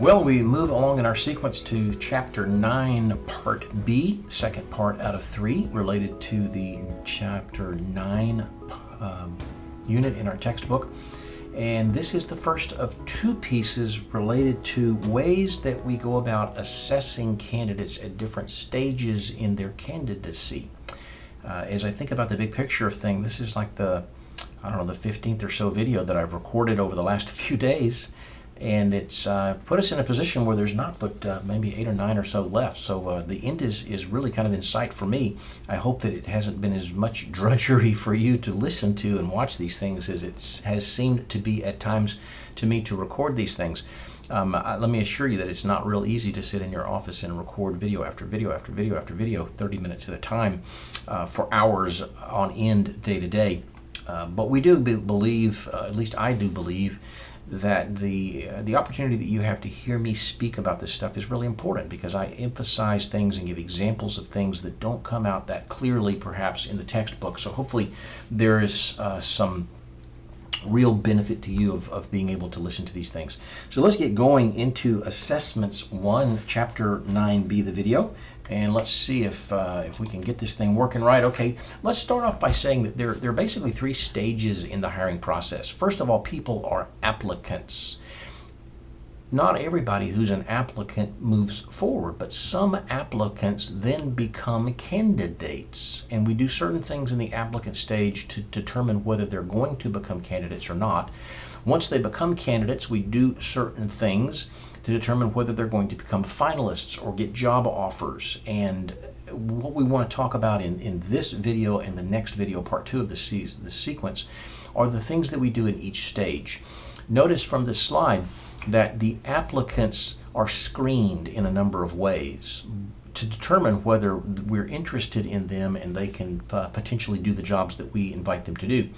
Well, we move along in our sequence to Chapter 9, Part B, second part out of 3, related to the Chapter 9 unit in our textbook. And this is the first of 2 pieces related to ways that we go about assessing candidates at different stages in their candidacy. As I think about the big picture of things, this is like the 15th or so video that I've recorded over the last few days. And it's put us in a position where there's not but maybe 8 or 9 or so left. So the end is really kind of in sight for me. I hope that it hasn't been as much drudgery for you to listen to and watch these things as it has seemed to be at times to me to record these things. Let me assure you that it's not real easy to sit in your office and record video after video after video after video, 30 minutes at a time, for hours on end, day to day. But we do believe, at least I do believe, that the opportunity that you have to hear me speak about this stuff is really important, because I emphasize things and give examples of things that don't come out that clearly perhaps in the textbook. So hopefully there is some real benefit to you of being able to listen to these things. So let's get going into Assessments 1, Chapter 9b, the video, and let's see if we can get this thing working right. Okay, let's start off by saying that there are basically 3 stages in the hiring process. First of all, people are applicants. Not everybody who's an applicant moves forward, but some applicants then become candidates. And we do certain things in the applicant stage to determine whether they're going to become candidates or not. Once they become candidates, we do certain things to determine whether they're going to become finalists or get job offers. And what we want to talk about in this video and the next video, part 2 of the sequence, are the things that we do in each stage. Notice from this slide that the applicants are screened in a number of ways to determine whether we're interested in them and they can potentially do the jobs that we invite them to do.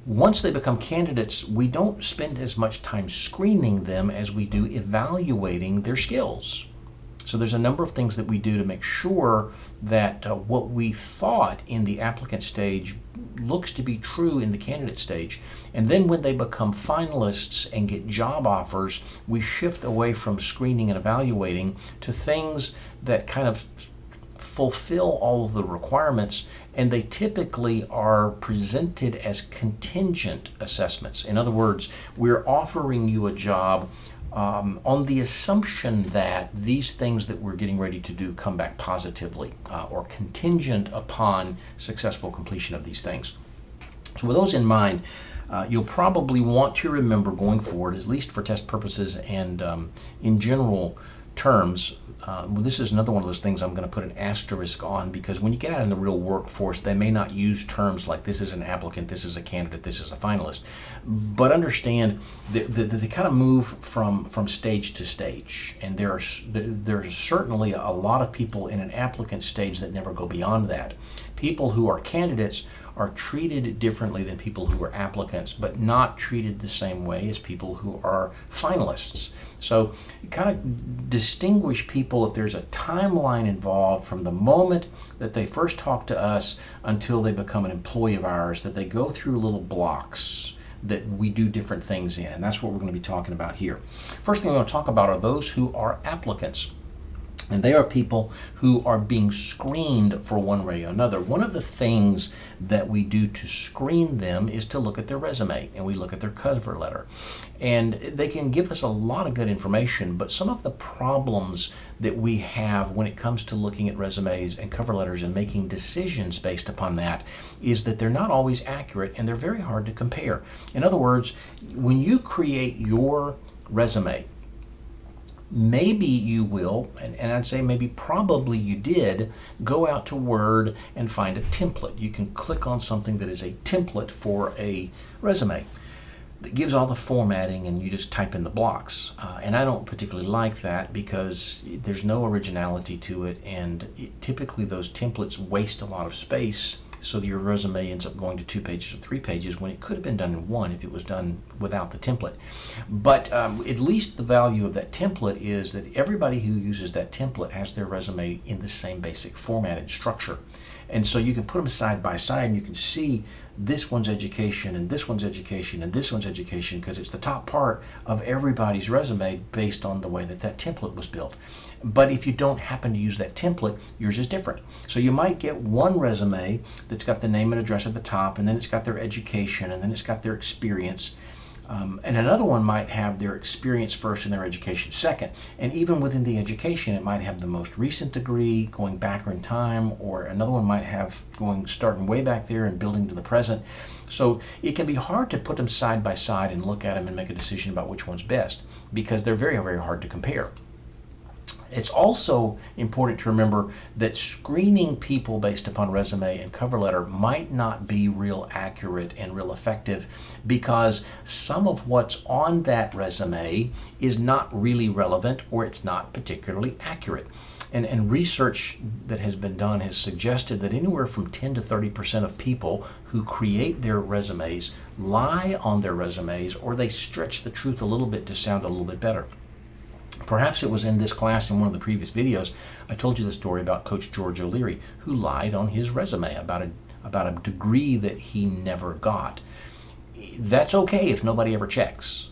Once they become candidates, we don't spend as much time screening them as we do evaluating their skills. So there's a number of things that we do to make sure that what we thought in the applicant stage looks to be true in the candidate stage. And then when they become finalists and get job offers, we shift away from screening and evaluating to things that kind of fulfill all of the requirements, and they typically are presented as contingent assessments. In other words, we're offering you a job on the assumption that these things that we're getting ready to do come back positively, or contingent upon successful completion of these things. So with those in mind, you'll probably want to remember going forward, at least for test purposes and in general terms, this is another one of those things I'm going to put an asterisk on, because when you get out in the real workforce, they may not use terms like this is an applicant, this is a candidate, this is a finalist. But understand that they kind of move from stage to stage. And there's certainly a lot of people in an applicant stage that never go beyond that. People who are candidates are treated differently than people who are applicants, but not treated the same way as people who are finalists. So kind of distinguish people if there's a timeline involved from the moment that they first talk to us until they become an employee of ours, that they go through little blocks that we do different things in. And that's what we're going to be talking about here. First thing I'm going to talk about are those who are applicants. And they are people who are being screened for one way or another. One of the things that we do to screen them is to look at their resume, and we look at their cover letter. And they can give us a lot of good information, but some of the problems that we have when it comes to looking at resumes and cover letters and making decisions based upon that is that they're not always accurate, and they're very hard to compare. In other words, when you create your resume, maybe you will, and I'd say maybe probably you did, go out to Word and find a template. You can click on something that is a template for a resume that gives all the formatting, and you just type in the blocks. And I don't particularly like that because there's no originality to it, and typically those templates waste a lot of space, so that your resume ends up going to 2 pages or 3 pages when it could have been done in 1 if it was done without the template. But at least the value of that template is that everybody who uses that template has their resume in the same basic formatted structure. And so you can put them side by side and you can see this one's education and this one's education and this one's education, because it's the top part of everybody's resume based on the way that that template was built. But if you don't happen to use that template, yours is different. So you might get one resume that's got the name and address at the top, and then it's got their education, and then it's got their experience. And another one might have their experience first and their education second. And even within the education, it might have the most recent degree going back in time, or another one might have starting way back there and building to the present. So it can be hard to put them side by side and look at them and make a decision about which one's best, because they're very, very hard to compare. It's also important to remember that screening people based upon resume and cover letter might not be real accurate and real effective, because some of what's on that resume is not really relevant, or it's not particularly accurate. And research that has been done has suggested that anywhere from 10 to 30% of people who create their resumes lie on their resumes, or they stretch the truth a little bit to sound a little bit better. Perhaps it was in this class, in one of the previous videos, I told you the story about Coach George O'Leary, who lied on his resume about a degree that he never got. That's okay if nobody ever checks.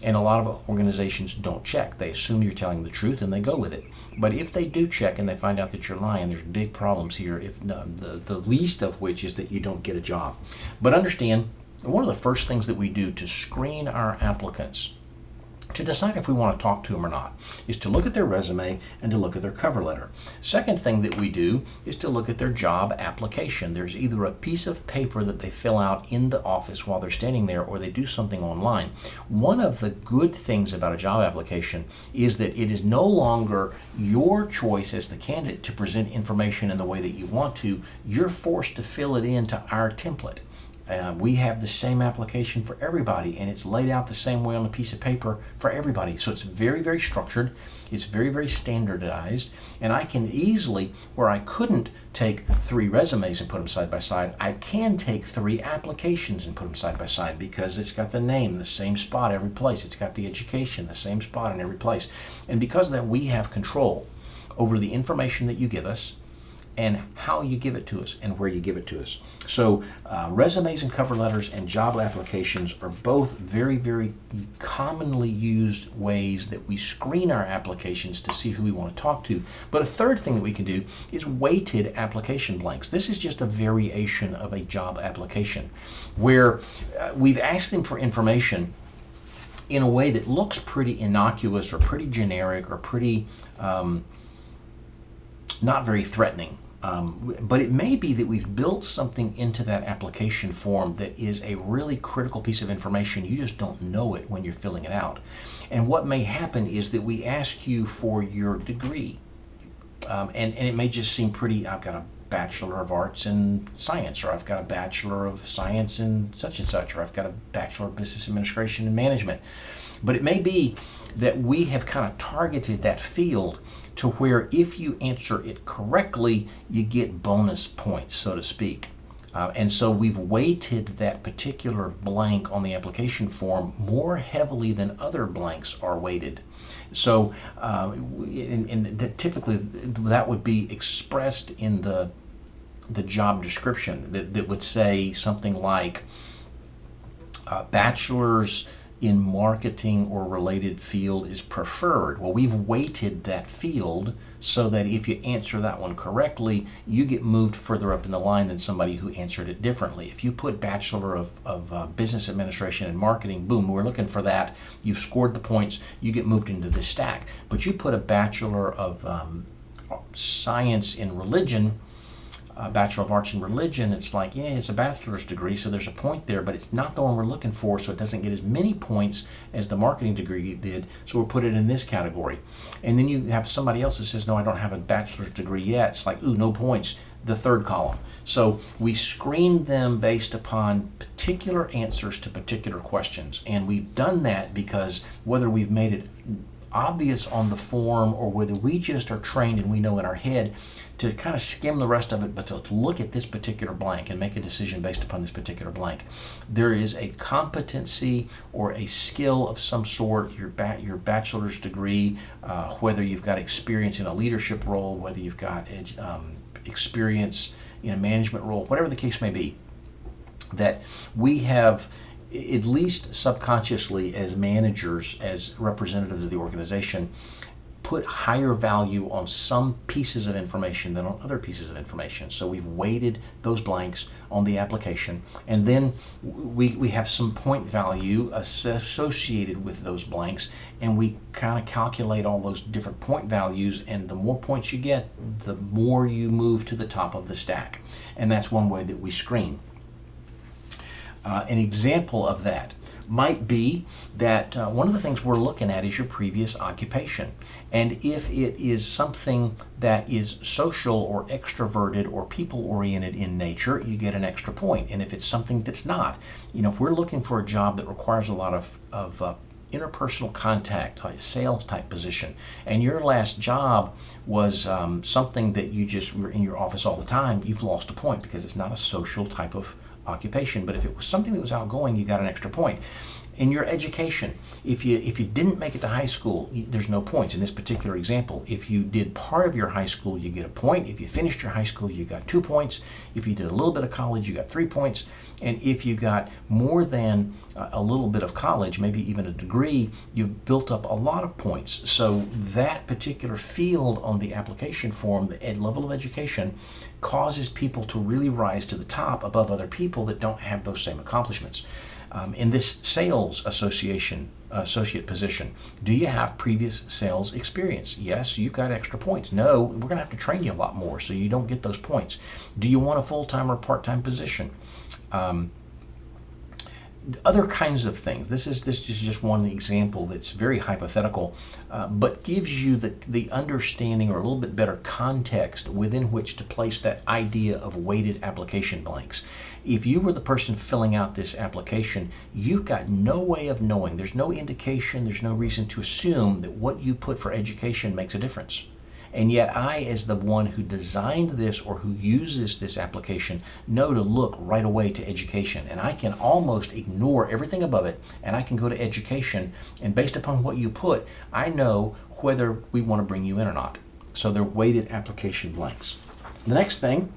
And a lot of organizations don't check. They assume you're telling the truth and they go with it. But if they do check and they find out that you're lying, there's big problems here, if the least of which is that you don't get a job. But understand, one of the first things that we do to screen our applicants, to decide if we want to talk to them or not, is to look at their resume and to look at their cover letter. Second thing that we do is to look at their job application. There's either a piece of paper that they fill out in the office while they're standing there, or they do something online. One of the good things about a job application is that it is no longer your choice as the candidate to present information in the way that you want to. You're forced to fill it into our template. We have the same application for everybody, and it's laid out the same way on a piece of paper for everybody. So it's very, very structured. It's very, very standardized. And I can easily, where I couldn't take 3 resumes and put them side by side, I can take 3 applications and put them side by side, because it's got the name, the same spot every place. It's got the education, the same spot in every place. And because of that, we have control over the information that you give us, and how you give it to us, and where you give it to us. So resumes and cover letters and job applications are both very, very commonly used ways that we screen our applications to see who we want to talk to. But a third thing that we can do is weighted application blanks. This is just a variation of a job application, where we've asked them for information in a way that looks pretty innocuous or pretty generic or pretty not very threatening. But it may be that we've built something into that application form that is a really critical piece of information. You just don't know it when you're filling it out. And what may happen is that we ask you for your degree. And it may just seem pretty, I've got a Bachelor of Arts in Science, or I've got a Bachelor of Science in such and such, or I've got a Bachelor of Business Administration and Management. But it may be that we have kind of targeted that field to where if you answer it correctly, you get bonus points, so to speak. And so we've weighted that particular blank on the application form more heavily than other blanks are weighted. So typically that would be expressed in the job description that would say something like bachelor's in marketing or related field is preferred. Well, we've weighted that field so that if you answer that one correctly, you get moved further up in the line than somebody who answered it differently. If you put Bachelor of Business Administration and Marketing, boom, we're looking for that. You've scored the points, you get moved into this stack. But you put a Bachelor of Science in Religion, a Bachelor of Arts in Religion, it's like, yeah, it's a bachelor's degree, so there's a point there, but it's not the one we're looking for, so it doesn't get as many points as the marketing degree did, so we'll put it in this category. And then you have somebody else that says, no, I don't have a bachelor's degree yet. It's like, ooh, no points, the third column. So we screen them based upon particular answers to particular questions, and we've done that because whether we've made it obvious on the form or whether we just are trained and we know in our head to kind of skim the rest of it, but to look at this particular blank and make a decision based upon this particular blank. There is a competency or a skill of some sort, your bachelor's degree, whether you've got experience in a leadership role, whether you've got experience in a management role, whatever the case may be, that we have, at least subconsciously as managers, as representatives of the organization, put higher value on some pieces of information than on other pieces of information. So we've weighted those blanks on the application, and then we have some point value associated with those blanks, and we kind of calculate all those different point values, and the more points you get, the more you move to the top of the stack. And that's one way that we screen. An example of that might be that one of the things we're looking at is your previous occupation. And if it is something that is social or extroverted or people-oriented in nature, you get an extra point. And if it's something that's not, if we're looking for a job that requires a lot of interpersonal contact, a sales type position, and your last job was something that you just were in your office all the time, you've lost a point because it's not a social type of occupation. But if it was something that was outgoing, you got an extra point. In your education, if you didn't make it to high school, there's no points. In this particular example, if you did part of your high school, you get a point. If you finished your high school, you got 2 points. If you did a little bit of college, you got 3 points. And if you got more than a little bit of college, maybe even a degree, you've built up a lot of points. So that particular field on the application form, the level of education, causes people to really rise to the top above other people that don't have those same accomplishments. In this sales associate position, do you have previous sales experience? Yes, you've got extra points. No, we're going to have to train you a lot more, so you don't get those points. Do you want a full-time or part-time position? Other kinds of things. This is just one example that's very hypothetical, but gives you the understanding or a little bit better context within which to place that idea of weighted application blanks. If you were the person filling out this application, you've got no way of knowing. There's no indication, there's no reason to assume that what you put for education makes a difference. And yet I, as the one who designed this or who uses this application, know to look right away to education. And I can almost ignore everything above it, and I can go to education, and based upon what you put, I know whether we want to bring you in or not. So they're weighted application blanks. The next thing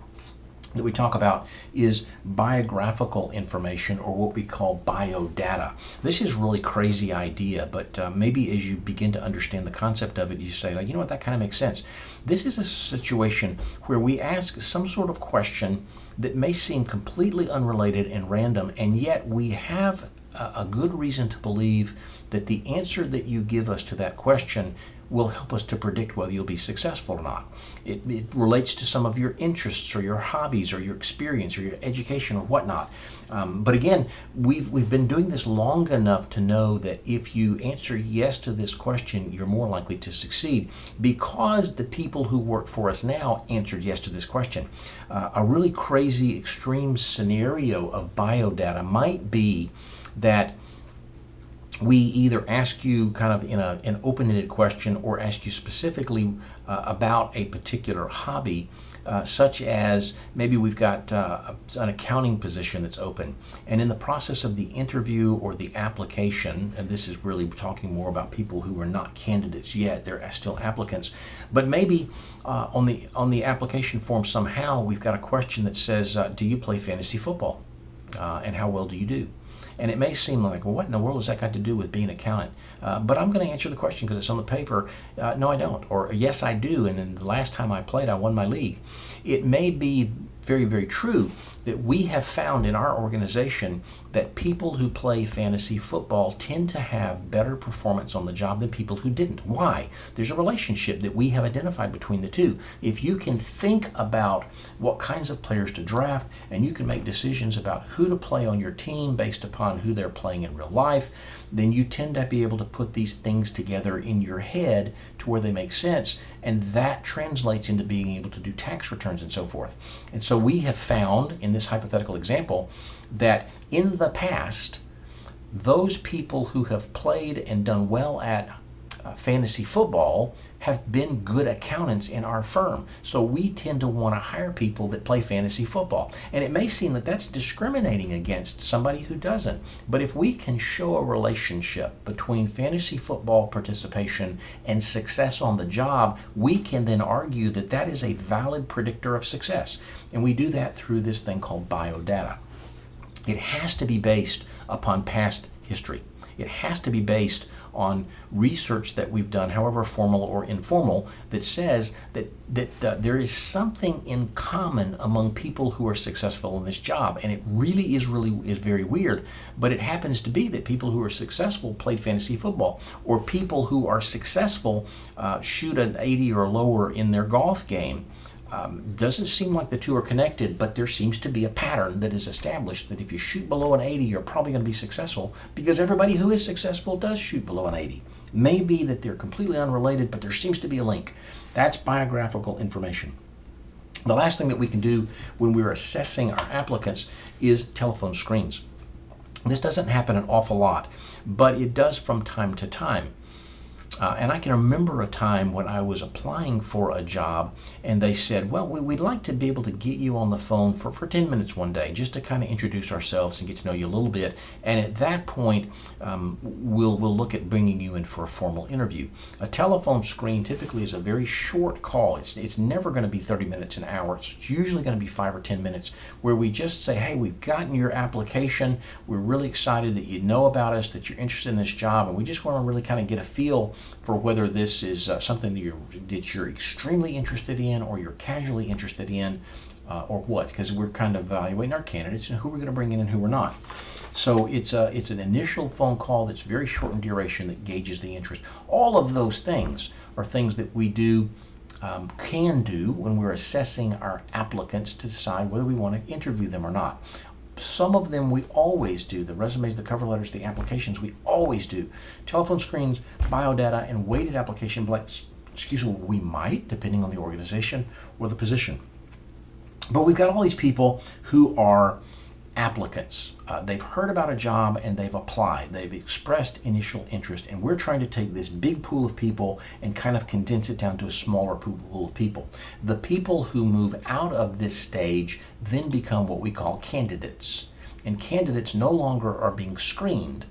that we talk about is biographical information, or what we call biodata. This is a really crazy idea, but maybe as you begin to understand the concept of it, you say, like, you know what, that kind of makes sense. This is a situation where we ask some sort of question that may seem completely unrelated and random, and yet we have a good reason to believe that the answer that you give us to that question will help us to predict whether you'll be successful or not. It relates to some of your interests or your hobbies or your experience or your education or whatnot. But again, we've been doing this long enough to know that if you answer yes to this question, you're more likely to succeed, because the people who work for us now answered yes to this question. A really crazy extreme scenario of biodata might be that we either ask you kind of in an open-ended question, or ask you specifically about a particular hobby, such as maybe we've got an accounting position that's open, and in the process of the interview or the application, and this is really talking more about people who are not candidates yet, they're still applicants, but maybe on the application form somehow we've got a question that says, do you play fantasy football, and how well do you do? And it may seem like, well, what in the world has that got to do with being an accountant? But I'm going to answer the question because it's on the paper. No, I don't. Or yes, I do. And then the last time I played, I won my league. It may be very, very true that we have found in our organization that people who play fantasy football tend to have better performance on the job than people who didn't. Why? There's a relationship that we have identified between the two. If you can think about what kinds of players to draft, and you can make decisions about who to play on your team based upon who they're playing in real life, then you tend to be able to put these things together in your head to where they make sense, and that translates into being able to do tax returns and so forth. And so we have found in this hypothetical example that in the past, those people who have played and done well at fantasy football have been good accountants in our firm. So we tend to want to hire people that play fantasy football. And it may seem that that's discriminating against somebody who doesn't. But if we can show a relationship between fantasy football participation and success on the job, we can then argue that that is a valid predictor of success. And we do that through this thing called biodata. It has to be based upon past history. It has to be based on research that we've done, however formal or informal, that says that there is something in common among people who are successful in this job. And it really is very weird, but it happens to be that people who are successful play fantasy football, or people who are successful shoot an 80 or lower in their golf game. Doesn't seem like the two are connected, but there seems to be a pattern that is established that if you shoot below an 80, you're probably going to be successful, because everybody who is successful does shoot below an 80. Maybe that they're completely unrelated, but there seems to be a link. That's biographical information. The last thing that we can do when we're assessing our applicants is telephone screens. This doesn't happen an awful lot, but it does from time to time. And I can remember a time when I was applying for a job and they said, well, we'd like to be able to get you on the phone for 10 minutes one day just to kind of introduce ourselves and get to know you a little bit. And at that point, we'll look at bringing you in for a formal interview. A telephone screen typically is a very short call. It's never going to be 30 minutes, an hour. It's usually going to be 5 or 10 minutes where we just say, hey, we've gotten your application. We're really excited that you know about us, that you're interested in this job, and we just want to really kind of get a feel for whether this is something that you're extremely interested in, or you're casually interested in, or what, because we're kind of evaluating our candidates and who we're going to bring in and who we're not. So it's an initial phone call that's very short in duration that gauges the interest. All of those things are things that we can do when we're assessing our applicants to decide whether we want to interview them or not. Some of them we always do. The resumes, the cover letters, the applications, we always do. Telephone screens, biodata, and weighted application blanks, we might, depending on the organization or the position. But we've got all these people who are applicants. They've heard about a job and they've applied. They've expressed initial interest, and we're trying to take this big pool of people and kind of condense it down to a smaller pool of people. The people who move out of this stage then become what we call candidates. And candidates no longer are being screened.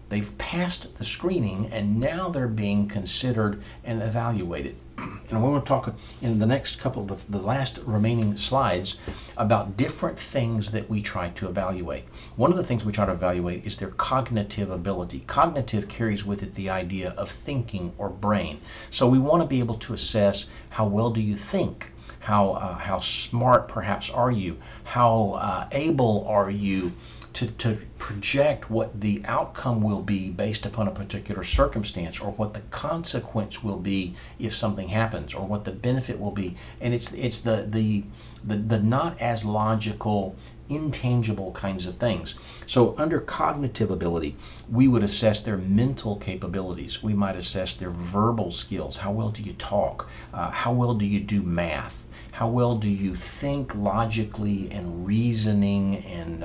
They've passed the screening and now they're being considered and evaluated. And we're going to talk in the next couple of the last remaining slides about different things that we try to evaluate. One of the things we try to evaluate is their cognitive ability. Cognitive carries with it the idea of thinking or brain. So we want to be able to assess how well do you think, how smart perhaps are you, how able are you to project what the outcome will be based upon a particular circumstance, or what the consequence will be if something happens, or what the benefit will be. And it's the not as logical, intangible kinds of things. So under cognitive ability, we would assess their mental capabilities. We might assess their verbal skills. How well do you talk? How well do you do math? How well do you think logically and reasoning and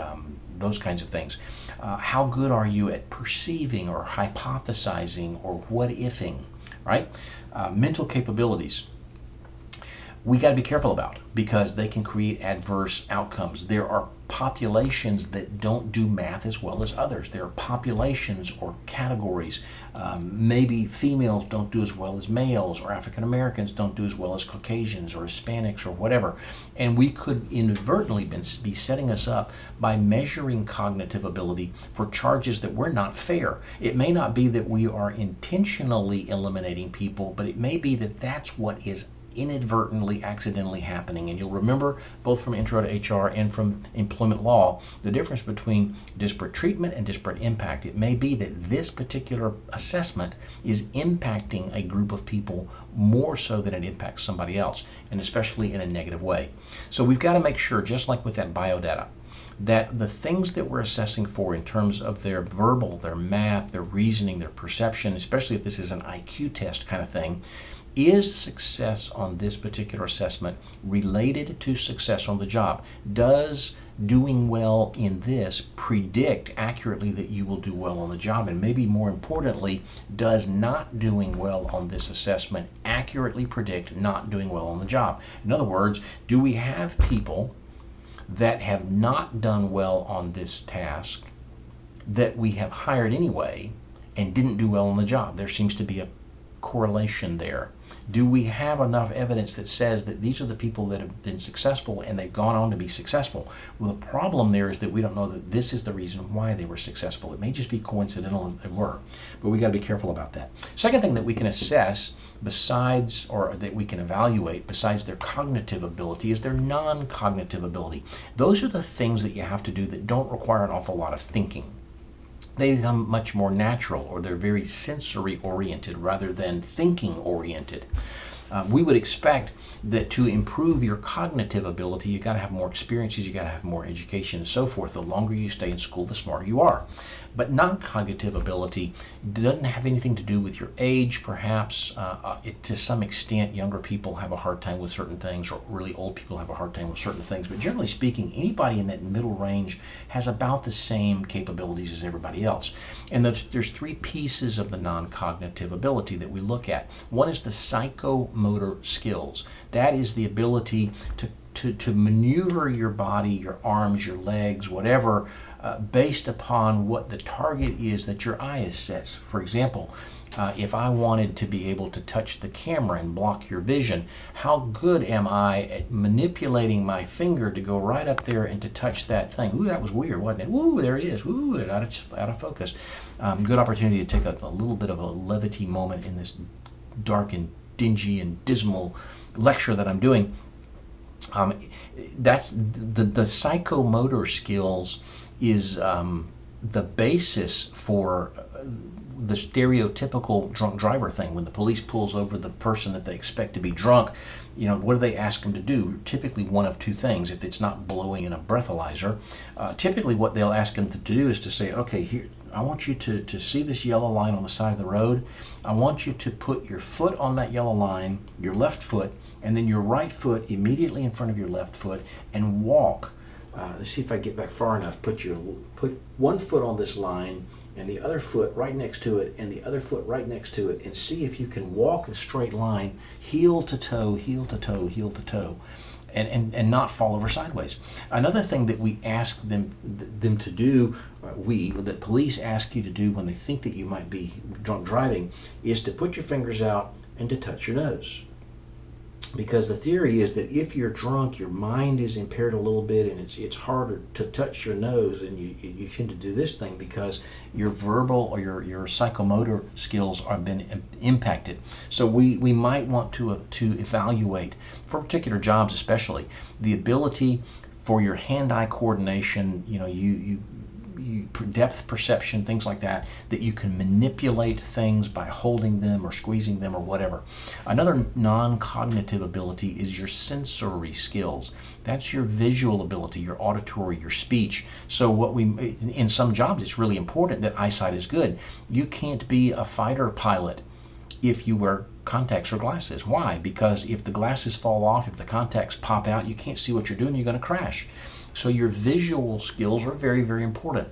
those kinds of things. How good are you at perceiving or hypothesizing or what-ifing, right? Mental capabilities, we got to be careful about, because they can create adverse outcomes. There are populations that don't do math as well as others. There are populations or categories. Maybe females don't do as well as males, or African Americans don't do as well as Caucasians or Hispanics or whatever. And we could inadvertently be setting us up by measuring cognitive ability for charges that were not fair. It may not be that we are intentionally eliminating people, but it may be that that's what is inadvertently, accidentally happening. And you'll remember, both from Intro to HR and from employment law, the difference between disparate treatment and disparate impact. It may be that this particular assessment is impacting a group of people more so than it impacts somebody else, and especially in a negative way. So we've got to make sure, just like with that biodata, that the things that we're assessing for in terms of their verbal, their math, their reasoning, their perception, especially if this is an IQ test kind of thing, is success on this particular assessment related to success on the job? Does doing well in this predict accurately that you will do well on the job? And maybe more importantly, does not doing well on this assessment accurately predict not doing well on the job? In other words, do we have people that have not done well on this task that we have hired anyway and didn't do well on the job? There seems to be a correlation there. Do we have enough evidence that says that these are the people that have been successful and they've gone on to be successful? Well, the problem there is that we don't know that this is the reason why they were successful. It may just be coincidental that they were, but we got to be careful about that. Second thing that we can assess besides, or that we can evaluate besides their cognitive ability, is their non-cognitive ability. Those are the things that you have to do that don't require an awful lot of thinking. They become much more natural, or they're very sensory oriented rather than thinking oriented. We would expect that to improve your cognitive ability, you got to have more experiences, you got to have more education and so forth. The longer you stay in school, the smarter you are. But non-cognitive ability doesn't have anything to do with your age, perhaps. To some extent, younger people have a hard time with certain things, or really old people have a hard time with certain things. But generally speaking, anybody in that middle range has about the same capabilities as everybody else. And there's three pieces of the non-cognitive ability that we look at. One is the psychomotor skills. That is the ability to maneuver your body, your arms, your legs, whatever, based upon what the target is that your eye is set. For example, if I wanted to be able to touch the camera and block your vision, how good am I at manipulating my finger to go right up there and to touch that thing? Ooh, that was weird, wasn't it? Ooh, there it is. Ooh, it out of focus. Good opportunity to take a little bit of a levity moment in this dark and dingy and dismal lecture that I'm doing. That's the psychomotor skills is the basis for the stereotypical drunk driver thing. When the police pulls over the person that they expect to be drunk, what do they ask them to do? Typically one of two things. If it's not blowing in a breathalyzer, typically what they'll ask them to do is to say, okay, here, I want you to see this yellow line on the side of the road. I want you to put your foot on that yellow line, your left foot, and then your right foot immediately in front of your left foot, and walk. Let's see if I get back far enough. Put one foot on this line and the other foot right next to it and the other foot right next to it, and see if you can walk the straight line, heel to toe, heel to toe, heel to toe, and not fall over sideways. Another thing that we ask them to do, that police ask you to do when they think that you might be drunk driving, is to put your fingers out and to touch your nose. Because the theory is that if you're drunk, your mind is impaired a little bit, and it's harder to touch your nose, and you tend to do this thing because your verbal or your psychomotor skills have been impacted. So we might want to evaluate, for particular jobs especially, the ability for your hand-eye coordination, depth perception, things like that you can manipulate things by holding them or squeezing them or whatever. Another non-cognitive ability is your sensory skills. That's your visual ability, your auditory, your speech. So in some jobs, it's really important that eyesight is good. You can't be a fighter pilot if you wear contacts or glasses. Why? Because if the glasses fall off, if the contacts pop out, you can't see what you're doing, you're going to crash. So your visual skills are very, very important.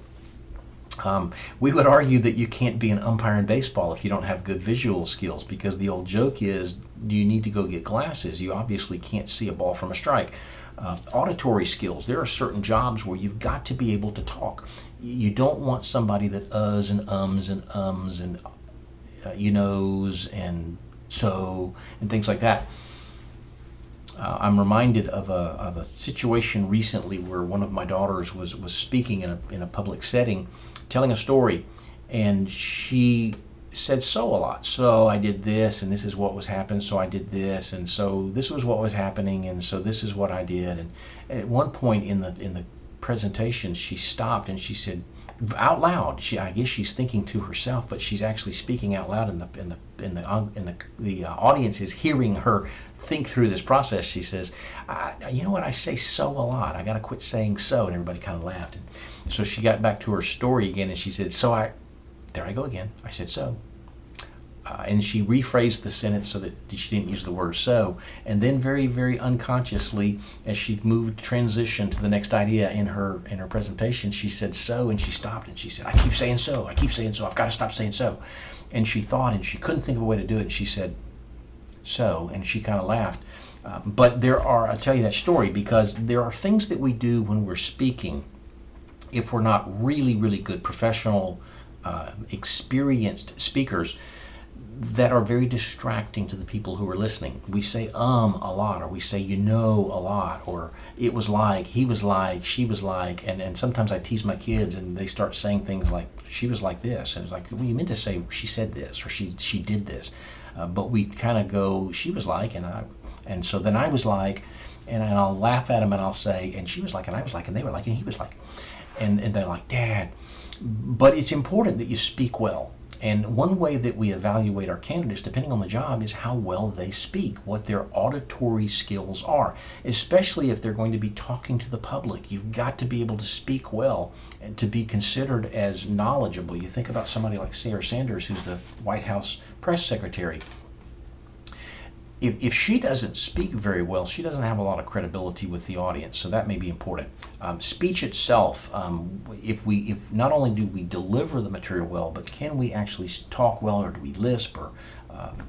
We would argue that you can't be an umpire in baseball if you don't have good visual skills, because the old joke is, do you need to go get glasses? You obviously can't see a ball from a strike. Auditory skills. There are certain jobs where you've got to be able to talk. You don't want somebody that uhs and ums and you knows and so and things like that. I'm reminded of a situation recently where one of my daughters was speaking in a public setting, telling a story, and she said so a lot. So I did this, and this is what was happening, so I did this, and so this was what was happening, and so this is what I did. And at one point in the presentation, she stopped and she said, out loud, I guess she's thinking to herself, but she's actually speaking out loud, and the audience is hearing her think through this process. She says, you know what, I say so a lot. I got to quit saying so. And everybody kind of laughed. And so she got back to her story again, and she said, there I go again. I said so. And she rephrased the sentence so that she didn't use the word so. And then very, very unconsciously, as she moved transition to the next idea in her presentation, she said so, and she stopped and she said, I keep saying so, I've got to stop saying so. And she thought, and she couldn't think of a way to do it, and she said so, and she kind of laughed. But I'll tell you that story because there are things that we do when we're speaking, if we're not really, really good professional, experienced speakers, that are very distracting to the people who are listening. We say a lot, or we say a lot, or it was like, he was like, she was like, and sometimes I tease my kids and they start saying things like, she was like this, and it's like, well, you meant to say she said this, or she did this, but we kind of go, she was like, and so then I was like, and I'll laugh at them and I'll say, and she was like, and I was like, and they were like, and he was like, and they're like, Dad. But it's important that you speak well. And one way that we evaluate our candidates, depending on the job, is how well they speak, what their auditory skills are, especially if they're going to be talking to the public. You've got to be able to speak well and to be considered as knowledgeable. You think about somebody like Sarah Sanders, who's the White House press secretary. If she doesn't speak very well, she doesn't have a lot of credibility with the audience, so that may be important. Speech itself, if not only do we deliver the material well, but can we actually talk well, or do we lisp or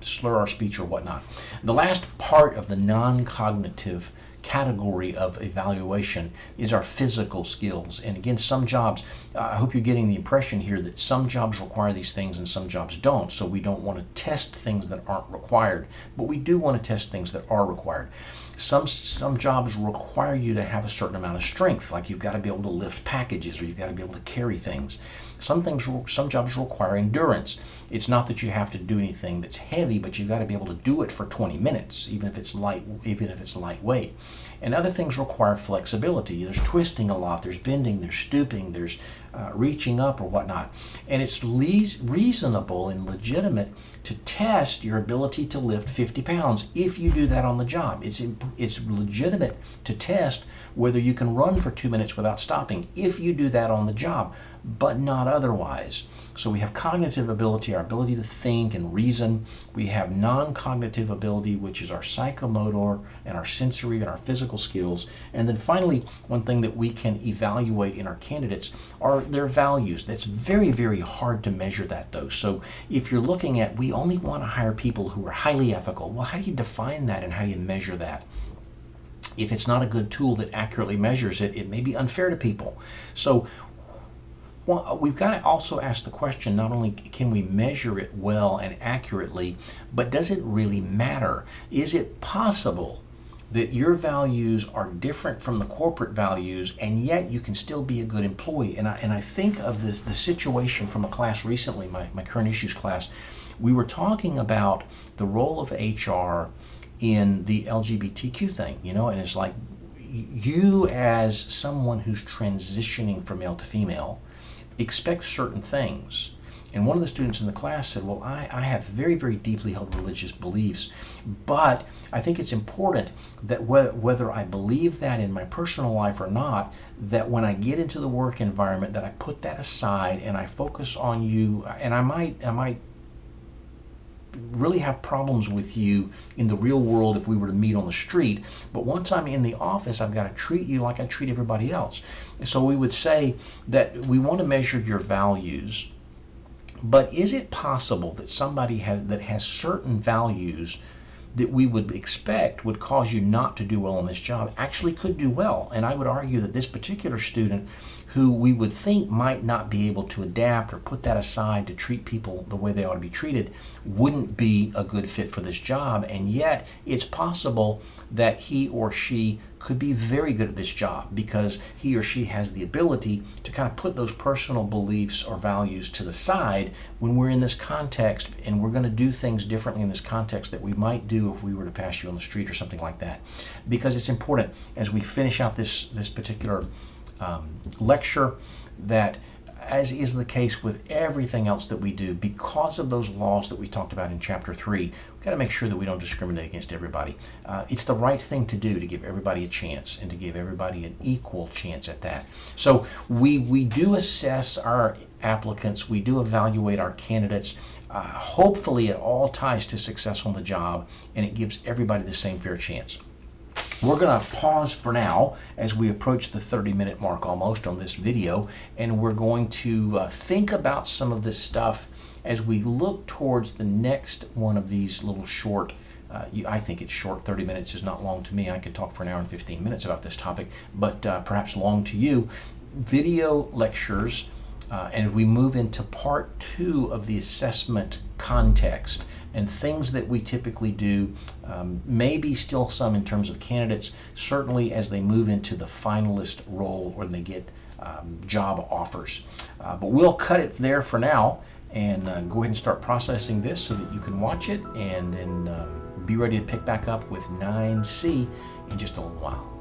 slur our speech or whatnot? The last part of the non-cognitive category of evaluation is our physical skills. And again, some jobs, I hope you're getting the impression here that some jobs require these things and some jobs don't. So we don't want to test things that aren't required, but we do want to test things that are required. Some jobs require you to have a certain amount of strength, like you've got to be able to lift packages or you've got to be able to carry things. Some jobs require endurance. It's not that you have to do anything that's heavy, but you've got to be able to do it for 20 minutes, even if it's lightweight. And other things require flexibility. There's twisting a lot, there's bending, there's stooping, there's reaching up or whatnot. And it's reasonable and legitimate to test your ability to lift 50 pounds if you do that on the job. It's legitimate to test whether you can run for 2 minutes without stopping if you do that on the job, but not otherwise. So we have cognitive ability, our ability to think and reason. We have non-cognitive ability, which is our psychomotor and our sensory and our physical skills. And then finally, one thing that we can evaluate in our candidates are their values. That's very, very hard to measure that though. So if you're looking at, we only want to hire people who are highly ethical. Well, how do you define that and how do you measure that? If it's not a good tool that accurately measures it, it may be unfair to people. So we've got to also ask the question, not only can we measure it well and accurately, but does it really matter? Is it possible that your values are different from the corporate values and yet you can still be a good employee? And I think of the situation from a class recently, my current issues class. We were talking about the role of HR in the LGBTQ thing, and it's like you as someone who's transitioning from male to female expect certain things. And one of the students in the class said, well, I have very, very deeply held religious beliefs, but I think it's important that whether I believe that in my personal life or not, that when I get into the work environment, that I put that aside and I focus on you. And I might really have problems with you in the real world if we were to meet on the street, but once I'm in the office, I've got to treat you like I treat everybody else. So we would say that we want to measure your values, but is it possible that somebody has certain values that we would expect would cause you not to do well on this job actually could do well? And I would argue that this particular student, who we would think might not be able to adapt or put that aside to treat people the way they ought to be treated, wouldn't be a good fit for this job. And yet it's possible that he or she could be very good at this job because he or she has the ability to kind of put those personal beliefs or values to the side when we're in this context, and we're going to do things differently in this context that we might do if we were to pass you on the street or something like that. Because it's important as we finish out this particular lecture, that as is the case with everything else that we do, because of those laws that we talked about in chapter 3, we've got to make sure that we don't discriminate against everybody. It's the right thing to do to give everybody a chance and to give everybody an equal chance at that. So we do assess our applicants, we do evaluate our candidates. Hopefully it all ties to success on the job and it gives everybody the same fair chance. We're going to pause for now as we approach the 30-minute mark almost on this video, and we're going to think about some of this stuff as we look towards the next one of these little short, I think it's short, 30 minutes is not long to me. I could talk for an hour and 15 minutes about this topic, but perhaps long to you. Video lectures, and we move into part 2 of the assessment context and things that we typically do, maybe still some in terms of candidates, certainly as they move into the finalist role or they get job offers. But we'll cut it there for now and go ahead and start processing this so that you can watch it and then be ready to pick back up with 9C in just a little while.